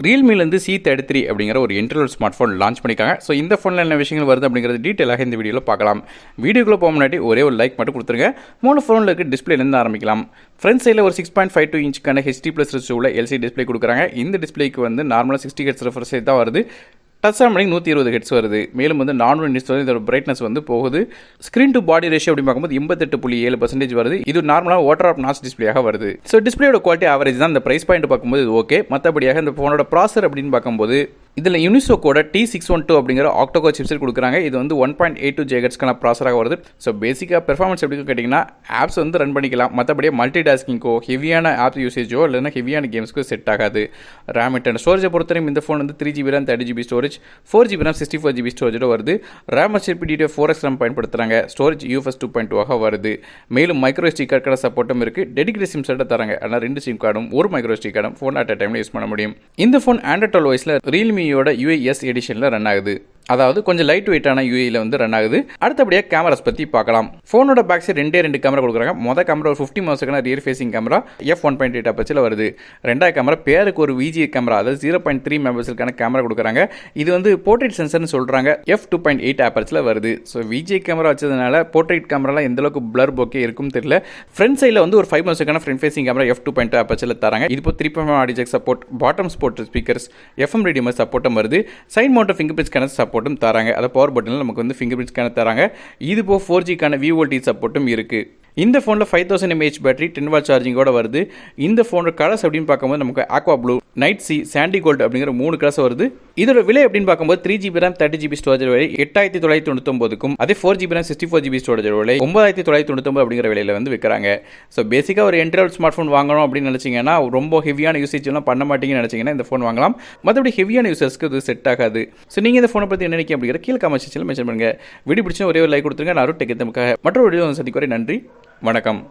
Realme C33 அப்படிங்கிற ஒரு entry smart phone launch பண்ணியிருக்காங்க. ஸோ இந்த ஃபோனில் என்ன விஷயங்கள் வருது அப்படிங்கிறது டீட்டெயிலாக இந்த வீடியோவில் பார்க்கலாம். வீடியோக்குள்ளே போக முன்னாடி ஒரே ஒரு லைக் மட்டும் கொடுத்துருங்க. மூணு ஃபோனில் இருக்க டிஸ்பிளேலேருந்து ஆரம்பிக்கலாம். ஃப்ரண்ட் சைடில் ஒரு 6.52 இன்ச்சுக்கான HD+ ரெசிஸ்டிவ்ல LCD டிஸ்பிளே கொடுக்குறாங்க. இந்த டிஸ்பிளேக்கு நார்மலாக 60 ஹெர்ட்ஸ் ரெஃப்ரெஷ் ரேட் தான் வருது. டச் ஆன் 120 ஹெர்ட்ஸ் வருது. மேலும் நார்மல் நியூஸ் இதோட பிரைட்னஸ் போகுது. ஸ்க்ரீன் டு பாடி ரேஷியோ அப்படி பார்க்கும்போது 88.7% வருது. இது நார்மலாக வாட்டர் ஆஃப் நாச் டிஸ்பிளேயாக வருது. ஸோ டிஸ்பிளேயோட குவாலிட்டி ஆவரேஜ் தான். இந்த பிரைஸ் பாயிண்ட் பார்க்கும்போது இது ஓகே. மற்றபடியாக இந்த ஃபோனோட ப்ராசர் அப்படின்னு பார்க்கும்போது இதில் யூனிசோக்கோட T612 அப்படிங்கிற ஆக்டோகோர் சிப்செட் கொடுக்குறாங்க. இது 1.82 GHz ப்ராசராக வருது. ஸோ பேசிக்காக பெர்ஃபார்மன்ஸ் எப்படி கேட்டிங்கன்னா ஆப்ஸ் ரன் பண்ணிக்கலாம். மற்றபடியே மல்டி டாஸ்கிங்கோ ஹெவியான ஆப் யூசேஜோ இல்லைனா ஹெவியான கேம்ஸ்க்கோ செட் ஆகாது. ரேம் அண்ட் ஸ்டோரேஜை பொறுத்தவரைக்கும் இந்த phone 3GB RAM 30GB storage 4GB RAM 64GB ஸ்டோரேஜோட வருது. ரேம் HDD 4X RAM பயன்படுத்துகிறாங்க. ஸ்டோரேஜ் UFS 2.2 வருது. மேலும் மைக்ரோ SD கார்டு சப்போர்ட்டும் இருக்குது. டெடிகேட்டட் சிம் செட்டை தராங்க. ஆனால் 2 சிம் கார்டும் ஒரு மைக்ரோ SD கார்டும் ஃபோன் அட் டைமில் யூஸ் பண்ண முடியும். இந்த ஃபோன் Android 12 OSல Realme UAS எடிஷனில் ரன் ஆகுது. அதாவது கொஞ்சம் லைட் வெயிட்டான யூஏல ரன் ஆகுது. அடுத்தபடியாக கேமராஸ் பற்றி பார்க்கலாம். ஃபோனோட பேக் சைடு ரெண்டு கேமரா கொடுக்குறாங்க. மொதல் கேமரா ஒரு 50 megapixel rear facing camera f1.8 அப்பச்சில் வருது. ரெண்டாவது கேமரா பேருக்கு ஒரு VGA கேமரா, அதாவது 0.3 மெகாபிக்சலுக்கான கேமரா கொடுக்குறாங்க. இது போர்ட்ரேட் சென்சர்னு சொல்கிறாங்க. f2.8 அப்பச்சில் வருது. ஸோ VGA கேமரா வச்சதுனால போர்ட்ரேட் கேமராலாம் எந்தளவுக்கு பிளர் போக்கே இருக்கும் தெரியல. ஃப்ரண்ட் சைடில் ஒரு 5 மெகாபிக்சலுக்கான ஃப்ரண்ட் ஃபேசிங் கேமரா f2.2 அப்பச்சில் தராங்க. இது 3.5 audio jack support, bottom sport speakers, FM radio சப்போர்ட்டும் வருது. Side mount fingerprint scanner சப்போர்ட்டும் தராங்க. அதை பவர் பட்டனில் நமக்கு ஃபிங்கர் பிரிண்ட் ஸ்கேனர் தராங்க. இது 4Gக்கான VVoLTE சப்போர்ட்டும் இருக்குது. இந்த ஃபோனில் 5000 mAh பேட்டரி 10 வாட் சார்ஜிங்கோட வருது. இந்த ஃபோனோட கலர்ஸ் அப்படின்னு பார்க்கும்போது நமக்கு aqua blue, night sea, sandy gold அப்படிங்கிற 3 கலர்ஸ் வருது. இதோட விலை அப்படின்னு பார்க்கும்போது 3GB RAM 30GB ஸ்டோரேஜ் விலை 8999க்கும், அதே 4GB RAM 64GB ஸ்டோரேஜ் விலை 9999 அப்படிங்கிற விலையில் விற்கிறாங்க. ஸோ பேசிக்காக ஒரு என்ட்ரி ஸ்மார்ட் ஃபோன் வாங்கணும் அப்படின்னு நினச்சிங்கன்னா, ரொம்ப ஹெவியான யூசேஜ் எல்லாம் பண்ண மாட்டீங்கன்னு நினச்சிங்கன்னா இந்த ஃபோன் வாங்கலாம். மற்றபடி ஹெவியான யூசர்ஸ்க்கு இது செட் ஆகாது. ஸோ நீங்கள் இந்த ஃபோனை பற்றி என்ன நினைக்க அப்படிங்கிற கீழே கமெண்ட் செக்ஷனில் மென்ஷன் பண்ணுங்கள். வீடியோ பிடிச்சா ஒரே ஒரு லைக் கொடுத்துருங்க. நான் டெக் மற்றொரு வீடியோ சந்திக்க வரை நன்றி, வணக்கம்.